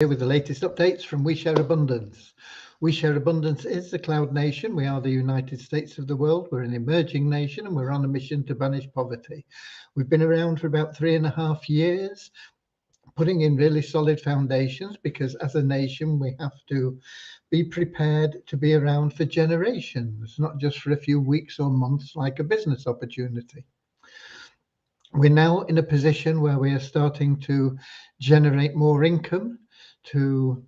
Here with the latest updates from We Share Abundance. We Share Abundance is the cloud nation. We are the United States of the world. We're an emerging nation and we're on a mission to banish poverty. We've been around for about 3.5 years, putting in really solid foundations because as a nation, we have to be prepared to be around for generations, not just for a few weeks or months like a business opportunity. We're now in a position where we are starting to generate more income to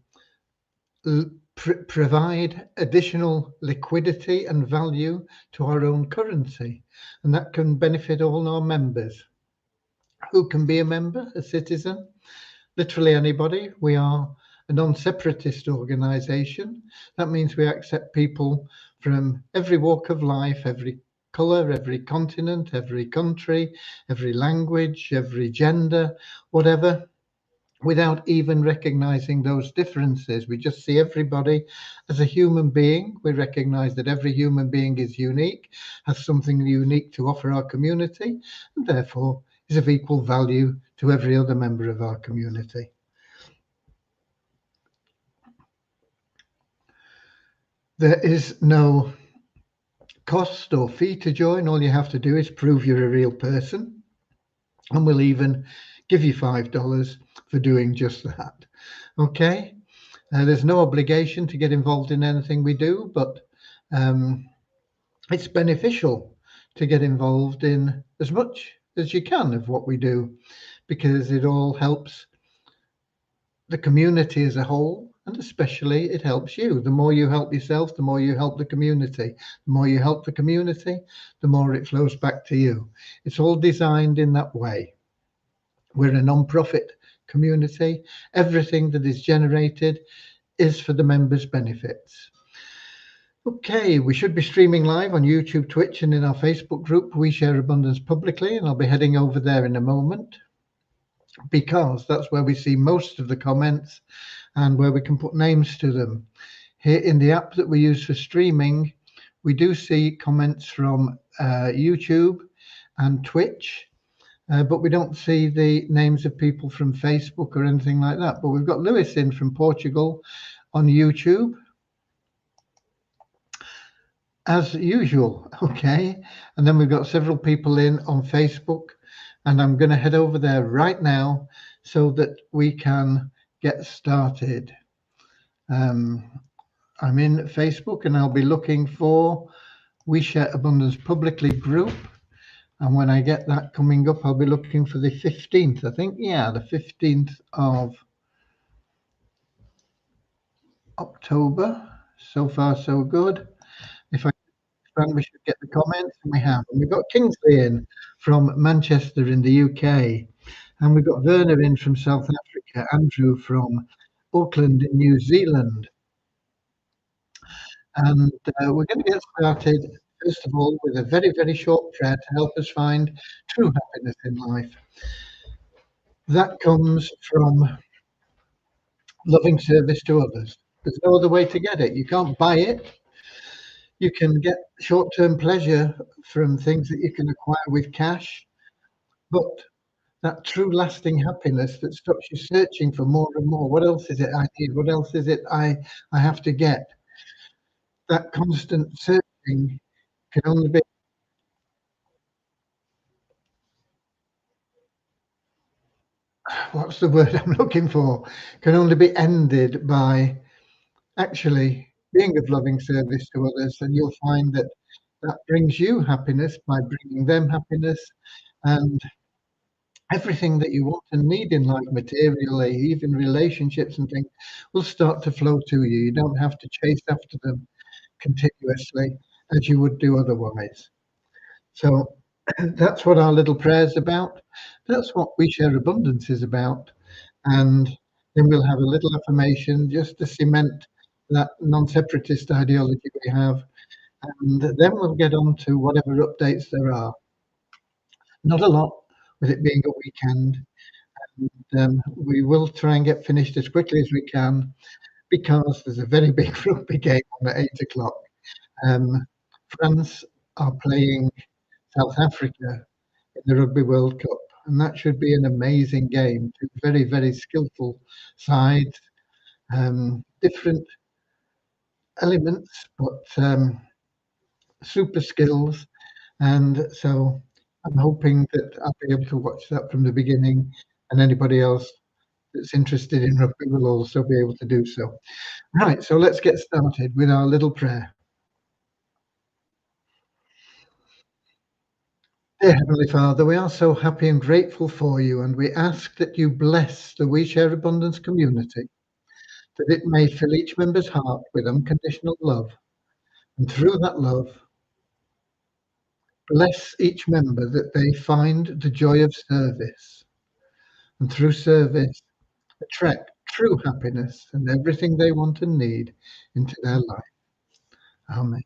provide additional liquidity and value to our own currency, and that can benefit all our members. Who can be a member, a citizen? Literally anybody. We are a non-separatist organization. That means we accept people from every walk of life, every color, every continent, every country, every language, every gender, whatever, without even recognizing those differences. We just see everybody as a human being. We recognize that every human being is unique, has something unique to offer our community, and therefore is of equal value to every other member of our community. There is no cost or fee to join. All you have to do is prove you're a real person, and we'll even give you $5 for doing just that. Okay, there's no obligation to get involved in anything we do, but it's beneficial to get involved in as much as you can of what we do, because it all helps the community as a whole, and especially it helps you. The more you help yourself, the more you help the community. The more you help the community, the more it flows back to you. It's all designed in that way. We're a non-profit community. Everything that is generated is for the members' benefits. Okay, we should be streaming live on YouTube, Twitch, and in our Facebook group, We Share Abundance Publicly, and I'll be heading over there in a moment because that's where we see most of the comments and where we can put names to them. Here in the app that we use for streaming, we do see comments from YouTube and Twitch, but we don't see the names of people from Facebook or anything like that. But we've got Lewis in from Portugal on YouTube, as usual. Okay, and then we've got several people in on Facebook, and I'm going to head over there right now so that we can get started. I'm in Facebook and I'll be looking for We Share Abundance Publicly group. And when I get that coming up, I'll be looking for the 15th, I think. Yeah, the 15th of October. So far, so good. If I expand, we should get the comments, and we have. And we've got Kingsley in from Manchester in the UK. And we've got Werner in from South Africa, Andrew from Auckland in New Zealand. And we're going to get started, first of all, with a very, very short prayer to help us find true happiness in life. That comes from loving service to others. There's no other way to get it. You can't buy it. You can get short-term pleasure from things that you can acquire with cash, but that true lasting happiness that stops you searching for more and more. What else is it I need? What else is it I have to get? That constant searching can only be what's the word I'm looking for? Can only be ended by actually being of loving service to others, and you'll find that that brings you happiness by bringing them happiness, and everything that you want and need in life materially, even relationships and things, will start to flow to you. You don't have to chase after them continuously as you would do otherwise. So that's what our little prayer is about. That's what We Share Abundance is about. And then we'll have a little affirmation just to cement that non-separatist ideology we have. And then we'll get on to whatever updates there are. Not a lot, with it being a weekend. And we will try and get finished as quickly as we can because there's a very big rugby game on at 8 o'clock. France are playing South Africa in the Rugby World Cup, and that should be an amazing game. Two very, very skillful sides, different elements, but super skills. And so I'm hoping that I'll be able to watch that from the beginning, and anybody else that's interested in rugby will also be able to do so. Right, so let's get started with our little prayer. Dear Heavenly Father, we are so happy and grateful for you, and we ask that you bless the We Share Abundance community, that it may fill each member's heart with unconditional love, and through that love, bless each member that they find the joy of service, and through service, attract true happiness and everything they want and need into their life. Amen.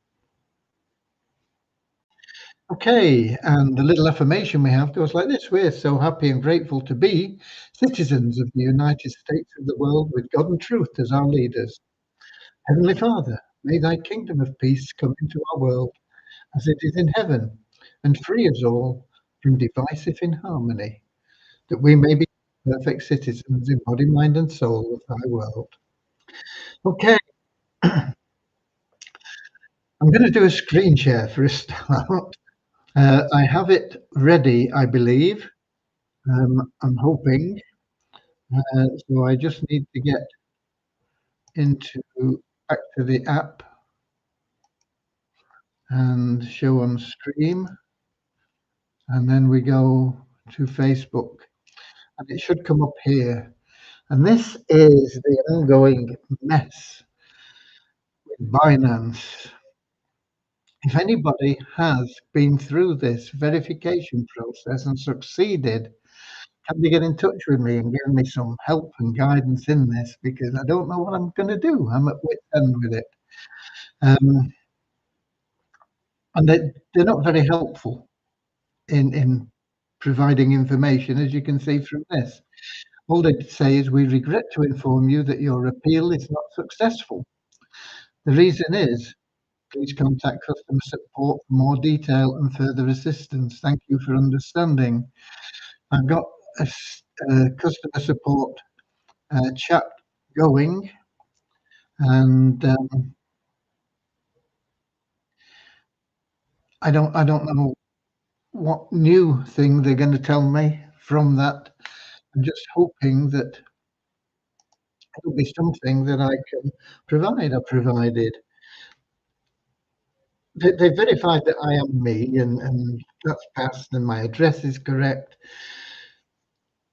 Okay, and the little affirmation we have goes like this: we're so happy and grateful to be citizens of the United States of the world with God and truth as our leaders. Heavenly Father, may thy kingdom of peace come into our world as it is in heaven, and free us all from divisive inharmony, that we may be perfect citizens in body, mind, and soul of thy world. Okay, I'm going to do a screen share for a start. I have it ready, I believe. I'm hoping. So I just need to get into back to the app and show on stream, and then we go to Facebook, and it should come up here. And this is the ongoing mess with Binance. If anybody has been through this verification process and succeeded, can they get in touch with me and give me some help and guidance in this? Because I don't know what I'm going to do. I'm at wit's end with it. Um, and they're not very helpful in providing information, as you can see from this. All they say is, we regret to inform you that your appeal is not successful. The reason is, please contact customer support for more detail and further assistance. Thank you for understanding. I've got a customer support chat going, and I don't know what new thing they're going to tell me from that. I'm just hoping that it'll be something that I can provide. I provided. They verified that I am me, and that's passed, and my address is correct.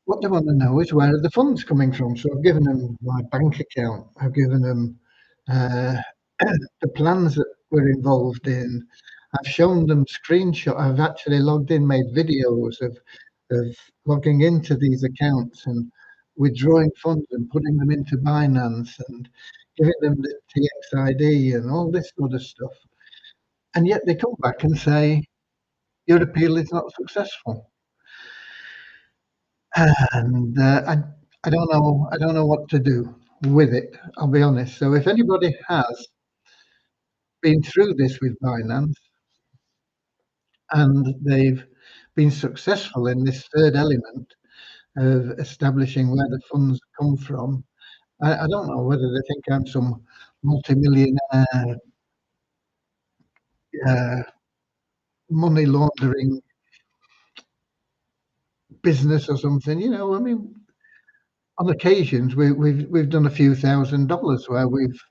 What they want to know is, where are the funds coming from? So I've given them my bank account. I've given them uh, the plans that we're involved in. I've shown them screenshot. I've actually logged in, made videos of logging into these accounts and withdrawing funds and putting them into Binance and giving them the TXID and all this sort of stuff. And yet they come back and say, your appeal is not successful. And I don't know what to do with it. I'll be honest. So if anybody has been through this with Binance and they've been successful in this third element of establishing where the funds come from, I don't know whether they think I'm some multimillionaire uh, money laundering business or something. I mean, on occasions we've done a few $1,000s where we've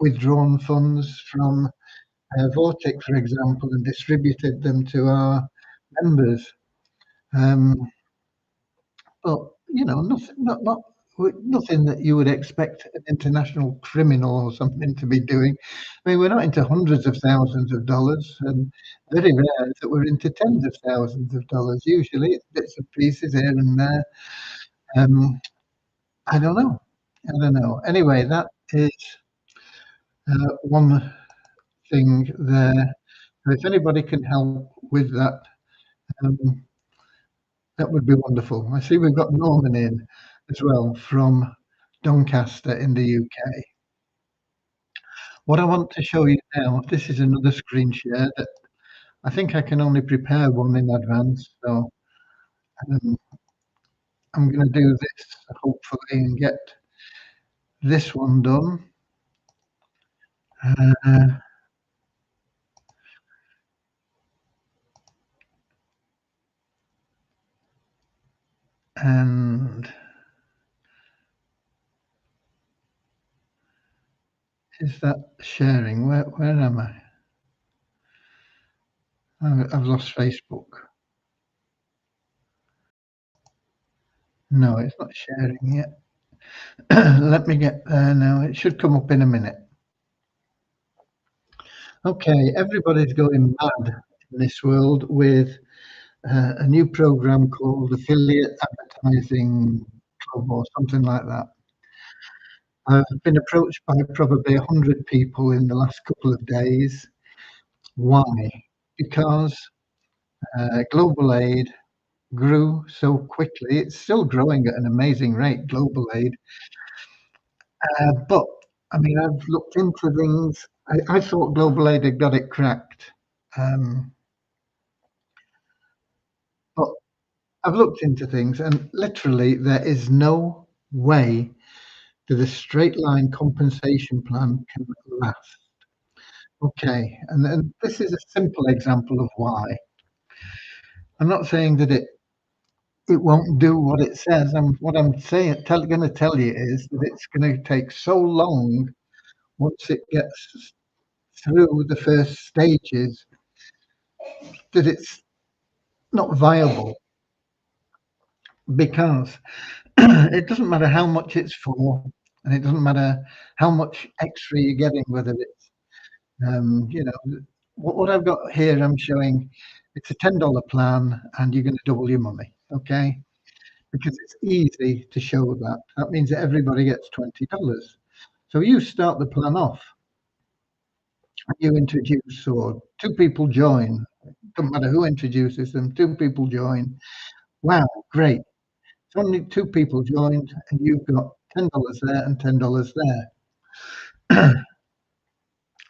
withdrawn funds from Vortic, for example, and distributed them to our members. Um, but nothing that you would expect an international criminal or something to be doing. I mean, we're not into hundreds of thousands of dollars, and very rare that we're into tens of thousands of dollars. Usually, it's bits and pieces here and there. Um, I don't know. I don't know. Anyway, that is one thing there. If anybody can help with that, um, that would be wonderful. I see we've got Norman in as well from Doncaster in the UK. What I want to show you now, this is another screen share that I think I can only prepare one in advance. So um, I'm going to do this hopefully and get this one done. Uh, and is that sharing? Where am I? I've lost Facebook. No, it's not sharing yet. Let me get there now. It should come up in a minute. Okay, everybody's going mad in this world with a new program called Affiliate Advertising Club or something like that. I've been approached by probably 100 people in the last couple of days. Why? Because global aid grew so quickly. It's still growing at an amazing rate, global aid. But I mean, I've looked into things. I thought global aid had got it cracked. Um, but I've looked into things, and literally, there is no way that a straight line compensation plan can last. Okay, and this is a simple example of why. I'm not saying that it won't do what it says. What I'm saying, going to tell you is that it's going to take so long once it gets through the first stages that it's not viable because it doesn't matter how much it's for, and it doesn't matter how much extra you're getting, whether it's you know what I've got here. I'm showing it's a $10 plan, and you're going to double your money. Okay, because it's easy to show that. That means that everybody gets $20. So you start the plan off, you introduce, or two people join. Doesn't matter who introduces them. Two people join. Wow, great! It's only two people joined, and you've got $10 there and $10 there.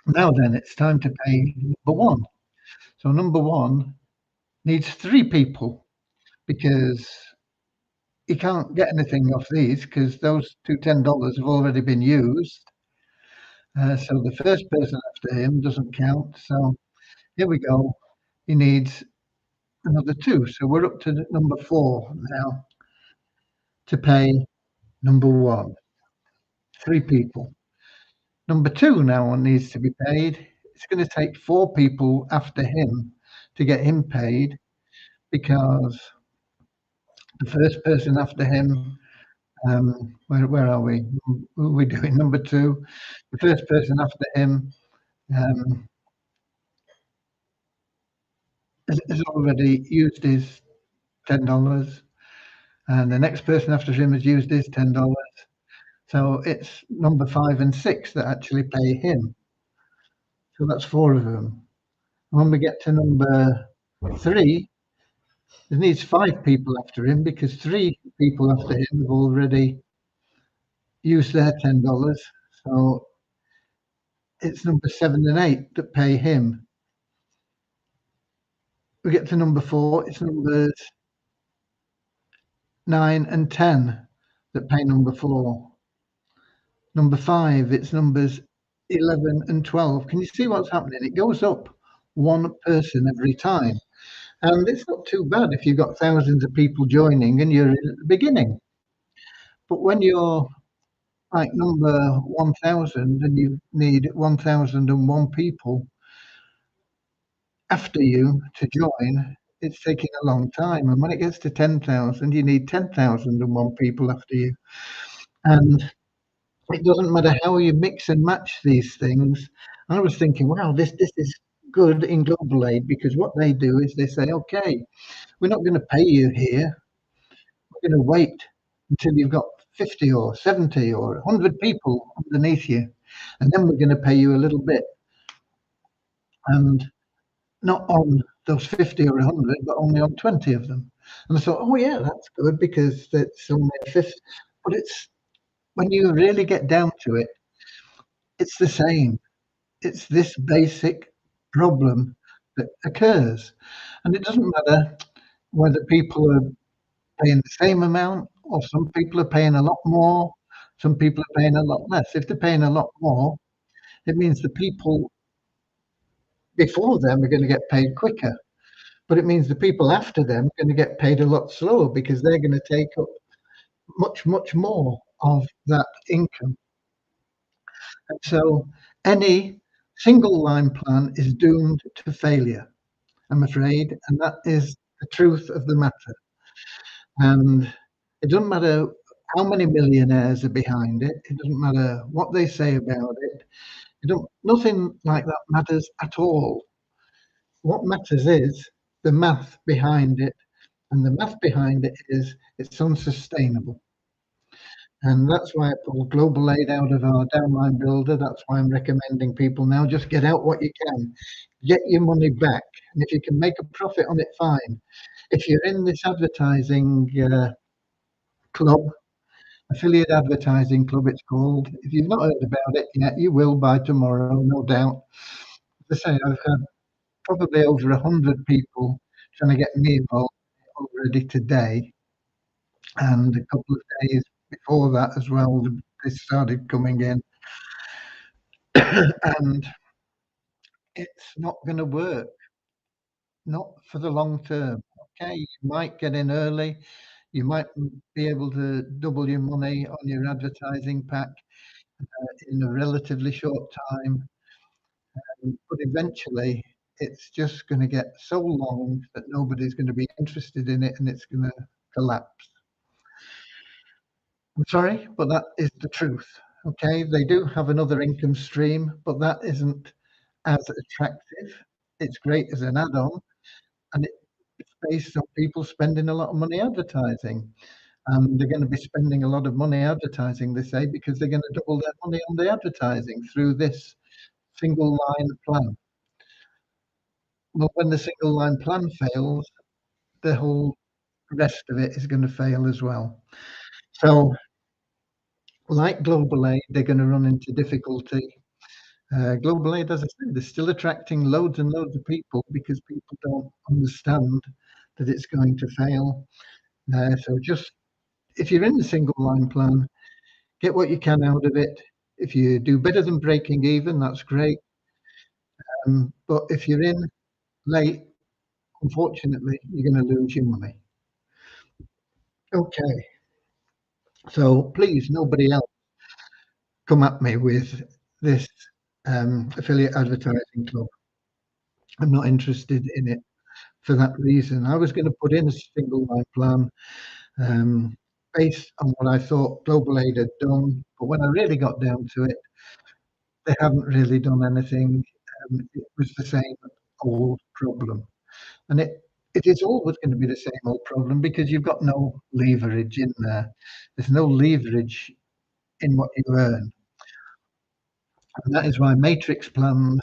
Now then, it's time to pay number one. So number one needs three people because he can't get anything off these because those two $10 have already been used. So the first person after him doesn't count. So here we go. He needs another two. So we're up to number four now to pay number one. Three people. Number two now needs to be paid. It's going to take four people after him to get him paid because the first person after him, where are we? Who are we doing? Number two. The first person after him um, has already used his $10, and the next person after him has used his $10. So it's number five and six that actually pay him. So that's four of them. When we get to number three, there needs five people after him because three people after him have already used their $10. So it's number seven and eight that pay him. We get to number four, it's numbers nine and 10 that pay number four. Number five, it's numbers 11 and 12. Can you see what's happening? It goes up one person every time. And it's not too bad if you've got thousands of people joining and you're at the beginning. But when you're like number 1,000 and you need 1,001 people after you to join, it's taking a long time. And when it gets to 10,000, you need 10,001 people after you. And it doesn't matter how you mix and match these things. I was thinking, wow, this is good in global aid because what they do is they say, okay, we're not going to pay you here. We're going to wait until you've got 50 or 70 or 100 people underneath you, and then we're going to pay you a little bit. And not on those 50 or 100, but only on 20 of them. And I thought, oh, yeah, that's good because that's only a fifth. But it's when you really get down to it, it's the same. It's this basic problem that occurs. And it doesn't matter whether people are paying the same amount or some people are paying a lot more. Some people are paying a lot less. If they're paying a lot more, it means the people before them are gonna get paid quicker, but it means the people after them are gonna get paid a lot slower because they're gonna take up much, much more of that income. And so any single line plan is doomed to failure, I'm afraid, and that is the truth of the matter. And it doesn't matter how many millionaires are behind it, it doesn't matter what they say about it, nothing like that matters at all. What matters is the math behind it, and the math behind it is it's unsustainable. And that's why I pulled Global Aid out of our downline builder. That's why I'm recommending people now just get out what you can, get your money back. And if you can make a profit on it, fine. If you're in this advertising club, affiliate advertising club, it's called. If you've not heard about it yet, you will by tomorrow, no doubt. As I say, I've had probably over 100 people trying to get me involved already today, and a couple of days before that as well, they started coming in, and it's not going to work, not for the long term. Okay, you might get in early, you might be able to double your money on your advertising pack in a relatively short time, but eventually it's just going to get so long that nobody's going to be interested in it and it's going to collapse. I'm sorry, but that is the truth. Okay, they do have another income stream, but that isn't as attractive. It's great as an add-on, and it's based on people spending a lot of money advertising. And they're going to be spending a lot of money advertising, they say, because they're going to double their money on the advertising through this single line plan. Well, when the single line plan fails, the whole rest of it is going to fail as well. So, like Global Aid, they're going to run into difficulty. Global Aid, as I said, they're still attracting loads and loads of people because people don't understand that it's going to fail. So just if you're in the single line plan, get what you can out of it. If you do better than breaking even, that's great. But if you're in late, unfortunately, you're going to lose your money. Okay, so please, nobody else come at me with this affiliate advertising club. I'm not interested in it for that reason. I was going to put in a single line plan um, based on what I thought Global Aid had done, but when I really got down to it, they haven't really done anything. It was the same old problem, and it is always going to be the same old problem because you've got no leverage in there. There's no leverage in what you earn, and that is why matrix plans,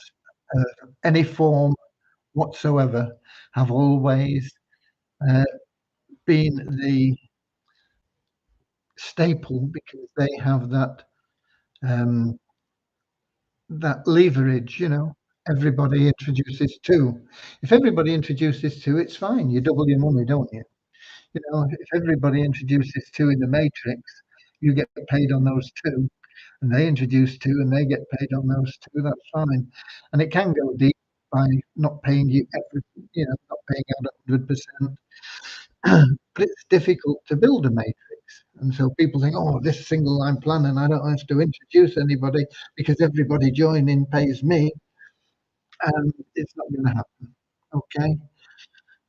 any form whatsoever, have always uh, been the staple because they have um, that leverage. Everybody introduces two. If everybody introduces two, it's fine. You double your money, don't you? If everybody introduces two in the matrix, you get paid on those two, and they introduce two and they get paid on those two. That's fine, and it can go deep by not paying you everything. Not paying out 100%. But it's difficult to build a matrix. And so people think, oh, this single line plan, and I don't have to introduce anybody because everybody joining pays me, and it's not going to happen. Okay.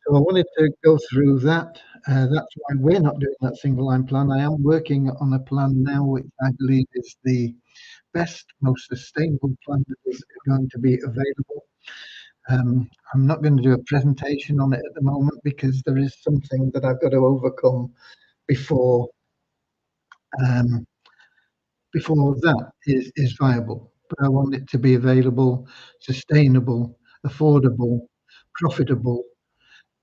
So I wanted to go through that. That's why we're not doing that single line plan. I am working on a plan now, which I believe is the best, most sustainable plan that is going to be available. I'm not going to do a presentation on it at the moment because there is something that I've got to overcome before um, before that is viable. But I want it to be available, sustainable, affordable, profitable,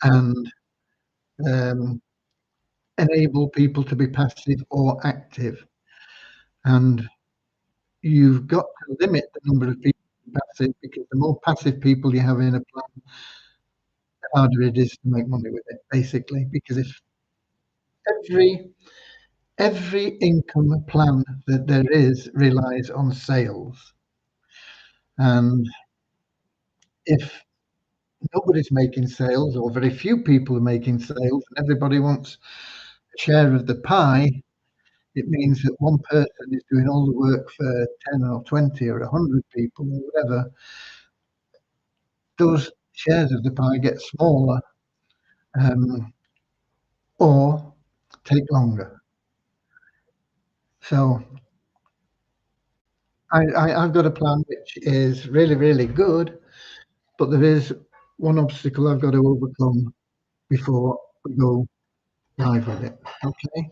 and um, enable people to be passive or active. And you've got to limit the number of people passive because the more passive people you have in a plan, the harder it is to make money with it, basically. Because if every every income plan that there is relies on sales. And if nobody's making sales or very few people are making sales and everybody wants a share of the pie, it means that one person is doing all the work for 10 or 20 or 100 people or whatever. Those shares of the pie get smaller, um, or take longer. So I've got a plan which is really, really good, but there is one obstacle I've got to overcome before we go live with it. Okay.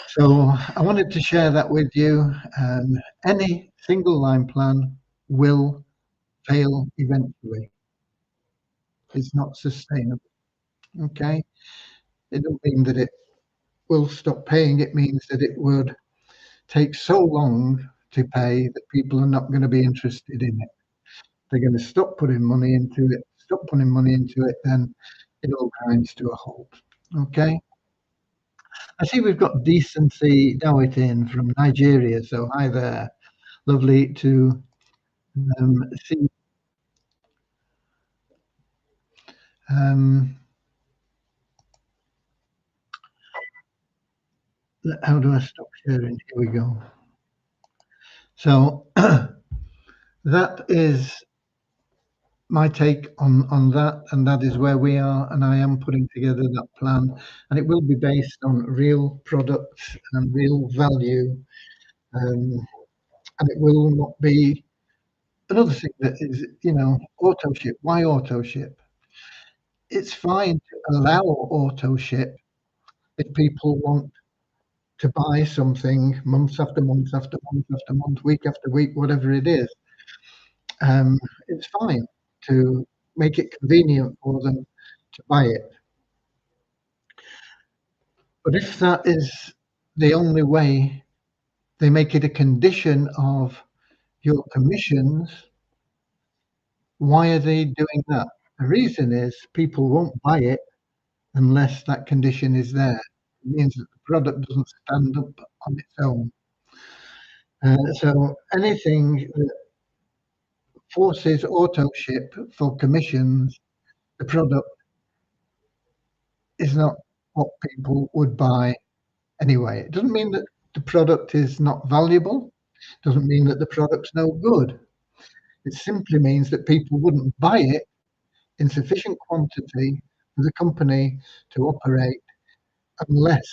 So I wanted to share that with you. Any single line plan will fail eventually. It's not sustainable. Okay. It doesn't mean that it will stop paying. It means that it would take so long to pay that people are not going to be interested in it. They're going to stop putting money into it, then it all grinds to a halt. Okay. I see we've got Decency Dawit in from Nigeria. So hi there. Lovely to see. Um, how do I stop sharing? Here we go. So that is my take on that, and that is where we are. And I am putting together that plan, and it will be based on real products and real value, and it will not be another thing that is, auto ship. Why auto ship? It's fine to allow auto ship if people want to buy something month after month after month after month, week after week, whatever it is. It's fine to make it convenient for them to buy it. But if that is the only way, they make it a condition of your commissions. Why are they doing that? The reason is people won't buy it unless that condition is there. It means that the product doesn't stand up on its own. So anything that forces auto ship for commissions, the product is not what people would buy anyway. It doesn't mean that the product is not valuable. It doesn't mean that the product's no good. It simply means that people wouldn't buy it in sufficient quantity for the company to operate unless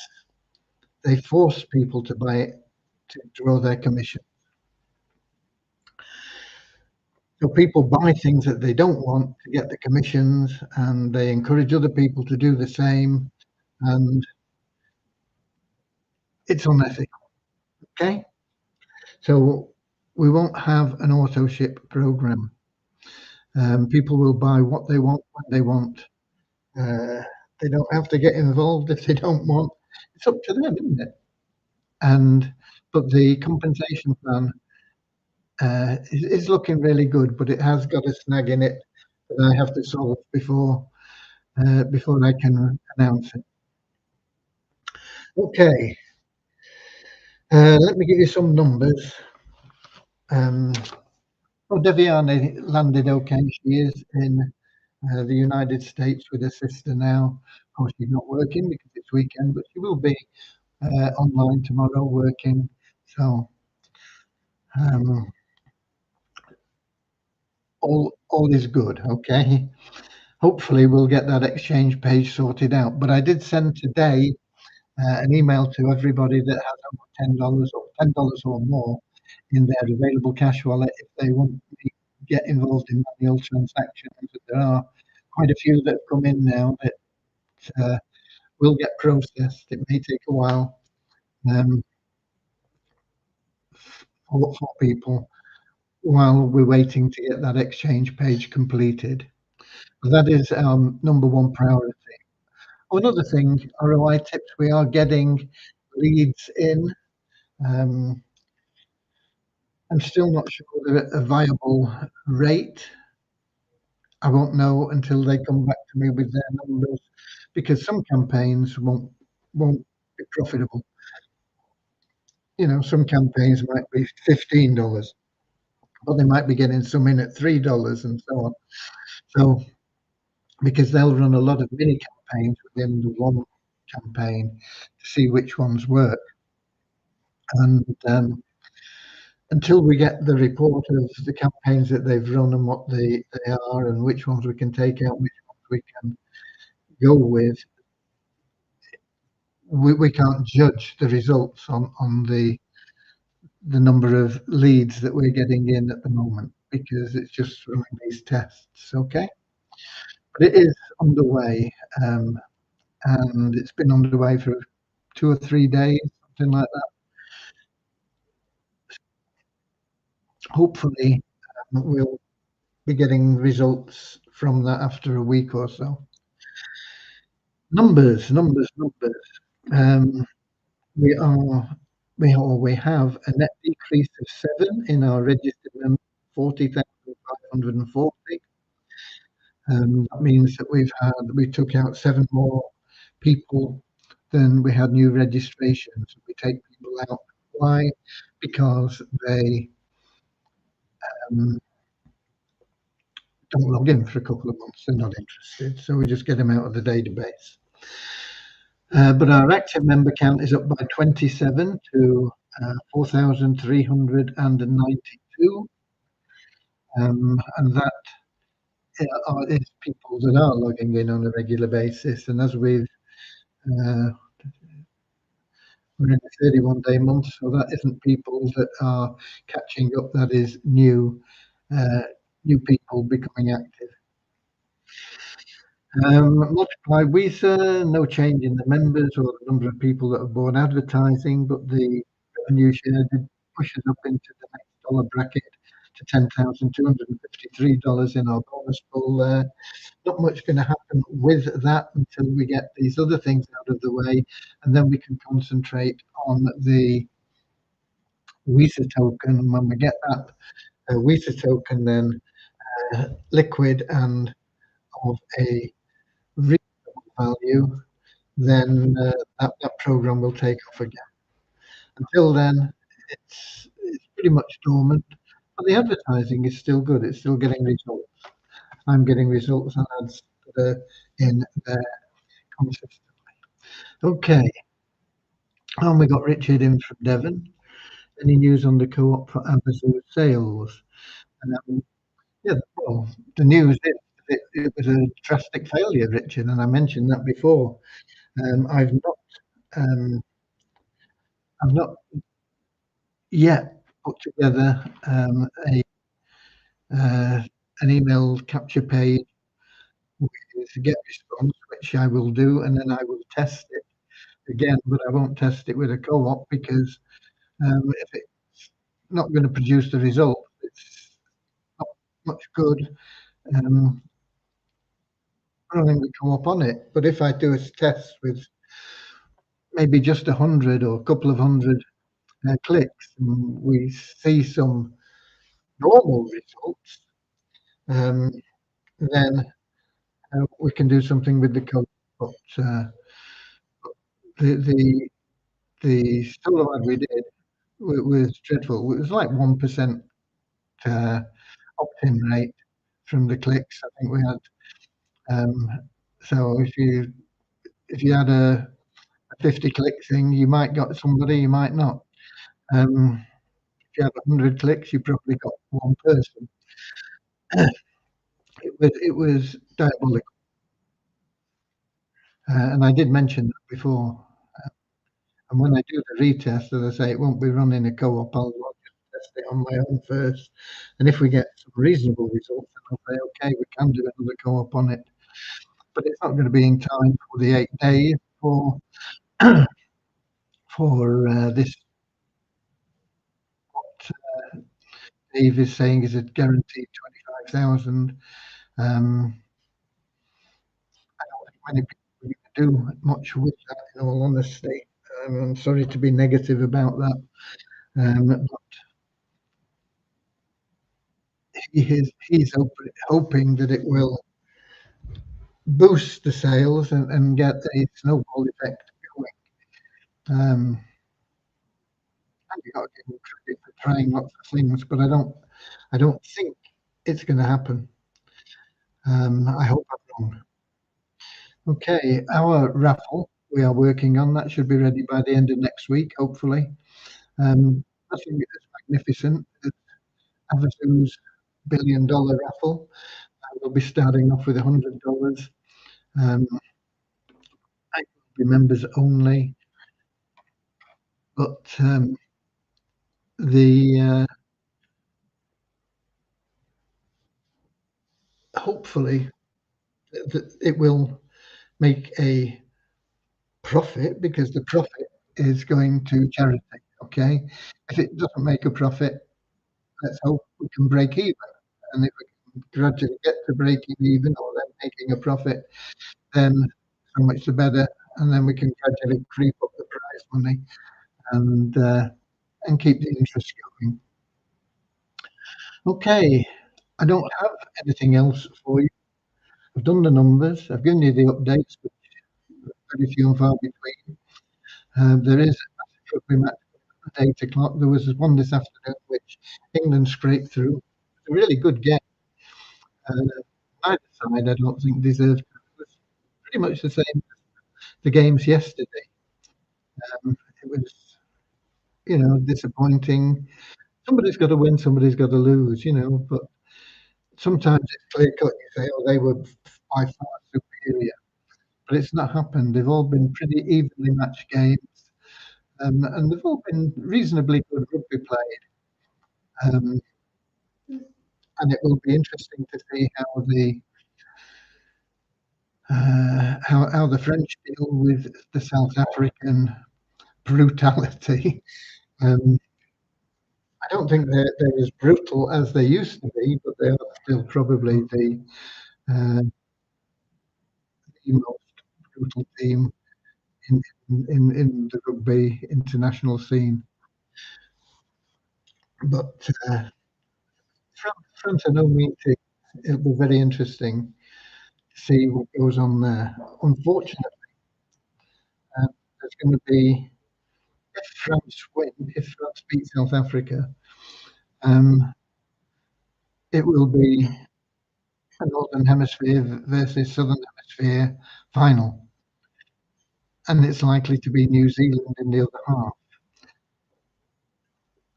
they force people to buy it to draw their commission. So people buy things that they don't want to get the commissions, and they encourage other people to do the same, and it's unethical. Okay, so we won't have an auto ship program. People will buy what they want when they want. Uh, they don't have to get involved if they don't want. It's up to them, isn't it? And but the compensation plan is looking really good, but it has got a snag in it that I have to solve before I can announce it. Okay, let me give you some numbers. Um, Deviani landed okay. She is in the United States with her sister now. Of course, she's not working because it's weekend, but she will be online tomorrow working. So um, all is good. Okay. Hopefully, we'll get that exchange page sorted out. But I did send today an email to everybody that has over $10 or more in their available cash wallet if they want to get involved in manual transactions. There are quite a few that have come in now that will get processed. It may take a while um, for people while we're waiting to get that exchange page completed. That is our number one priority. Another thing, ROI tips, we are getting leads in. Um, I'm still not sure they're at a viable rate. I won't know until they come back to me with their numbers because some campaigns won't be profitable. Some campaigns might be $15, but they might be getting some in at $3 and so on. So because they'll run a lot of mini campaigns within the one campaign to see which ones work. And until we get the report of the campaigns that they've run and what they are and which ones we can take out, which ones we can go with, we can't judge the results on the number of leads that we're getting in at the moment because it's just running these tests. Okay, but it is underway, and it's been underway for 2 or 3 days, something like that. Hopefully, we'll be getting results from that after a week or so. Numbers. Um, we have a net decrease of 7 in our registered members, 40,540. That means that we took out 7 more people than we had new registrations. We take people out. Why? Because they don't log in for a couple of months. They're not interested, so we just get them out of the database. But our active member count is up by 27 to 4,392, and that is people that are logging in on a regular basis. And as we're in a 31-day month, so that isn't people that are catching up. That is new people becoming active. Multiply Weezer, no change in the members or the number of people that have bought advertising, but the revenue share did push us up into the next dollar bracket to $10,253 in our bonus pool there. Not much going to happen with that until we get these other things out of the way, and then we can concentrate on the Weezer token. When we get that Weezer token then liquid and of a reasonable value, then that program will take off again. Until then, it's pretty much dormant, but the advertising is still good. It's still getting results. I'm getting results on ads that are in there consistently. Okay. And we got Richard in from Devon. Any news on the co-op for Amazon sales? Yeah, well, the news is it was a drastic failure, Richard, and I mentioned that before. I've not yet put together an email capture page with get response, which I will do, and then I will test it again, but I won't test it with a co-op because if it's not going to produce the result, it's not much good running the co-op on it. But if I do a test with maybe just 100 or a couple of hundred clicks, and we see some normal results, then we can do something with the co-op. But the solo ad we did was dreadful. It was like 1% opt-in rate from the clicks. I think we had. So if you had a 50 click thing, you might got somebody, you might not. If you had 100 clicks, you probably got one person. It was diabolical, and I did mention that before. And when I do the retest, as I say, it won't be running a co-op. I'll just test it on my own first, and if we get some reasonable results, then I'll say, okay, we can do another co-op on it. But it's not going to be in time for the 8 days for this. What Dave is saying is a guaranteed 25,000. I don't think many people can do much with that, in all honesty. I'm sorry to be negative about that, but he's hoping that it will boost the sales and get a snowball effect going. Um, and you got to give them credit for trying lots of things, but I don't think it's going to happen. I hope I'm wrong. Okay, our raffle we are working on that should be ready by the end of next week, hopefully. Nothing as magnificent as Havasu's $1 billion raffle. We'll be starting off with $100. Um, I will be members only, but the hopefully it will make a profit because the profit is going to charity. Okay, if it doesn't make a profit, let's hope we can break even. And if we can gradually get to breaking even or then making a profit, then so much the better. And then we can gradually creep up the prize money and keep the interest going. Okay, I don't have anything else for you. I've done the numbers. I've given you the updates, but very few and far between. There is a rugby match at 8 o'clock. There was one this afternoon which England scraped through. It's a really good game. Uh, Neither side, I don't think, deserved. It was pretty much the same as the games yesterday. It was, disappointing. Somebody's got to win, somebody's got to lose, but sometimes it's clear cut. You say, oh, they were by far superior, but it's not happened. They've all been pretty evenly matched games, and they've all been reasonably good rugby played. Um, and it will be interesting to see how the French deal with the South African brutality. Um, I don't think they're as brutal as they used to be, but they are still probably uh, the most brutal team in, in the rugby international scene. But France are no mean team. It'll be very interesting to see what goes on there. Unfortunately, there's going to be if France beat South Africa, um, it will be a Northern Hemisphere versus Southern Hemisphere final, and it's likely to be New Zealand in the other half.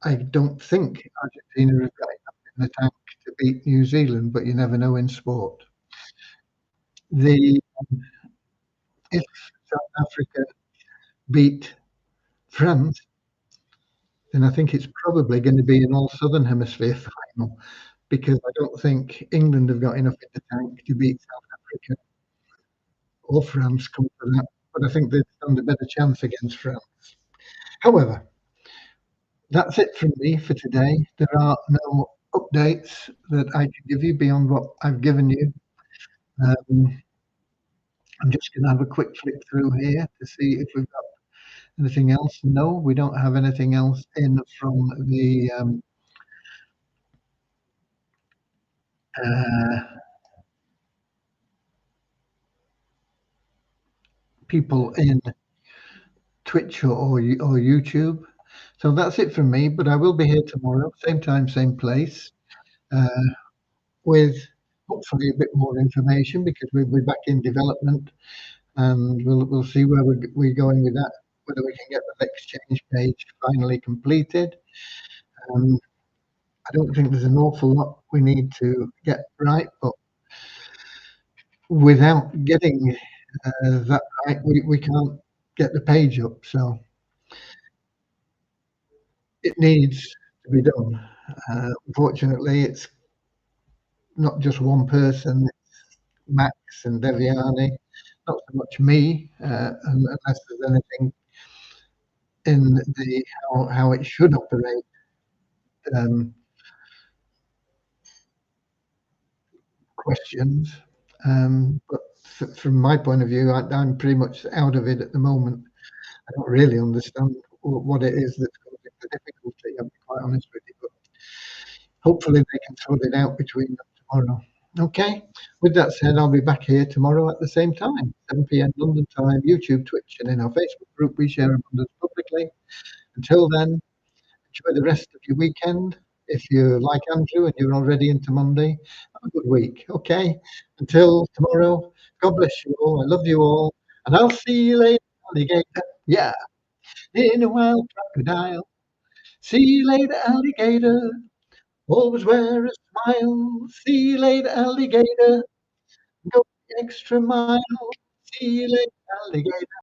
I don't think Argentina have got enough in the tank to beat New Zealand, but you never know in sport. The If South Africa beat France, then I think it's probably going to be an all Southern Hemisphere final because I don't think England have got enough in the tank to beat South Africa or France come to that. But I think they'd stand a better chance against France. However, that's it from me for today. There are no updates that I can give you beyond what I've given you. Um, I'm just going to have a quick flick through here to see if we've got anything else. No, we don't have anything else in from the uh, people in Twitch or YouTube. So that's it from me. But I will be here tomorrow, same time, same place, uh, with hopefully a bit more information because we'll be back in development, and we'll see where we're going with that. Whether we can get the exchange page finally completed. Um, I don't think there's an awful lot we need to get right, but without getting that right, we can't get the page up. So it needs to be done. Unfortunately, it's not just one person. It's Max and Deviani, not so much me, unless there's anything in the how it should operate. Um, Questions. But from my point of view, I'm pretty much out of it at the moment. I don't really understand what it is that's causing the difficulty. I'll be quite honest with you, but hopefully they can sort it out between them tomorrow. Okay. With that said, I'll be back here tomorrow at the same time, 7 p.m. London time, YouTube, Twitch, and in our Facebook group. group we share abundance publicly. Until then, enjoy the rest of your weekend. If you're like Andrew and you're already into Monday, have a good week. Okay. Until tomorrow, God bless you all. I love you all. And I'll see you later, alligator. Yeah. In a wild crocodile. See you later, alligator. Always wear a smile. See you later, alligator. Go the extra mile. See you later, alligator.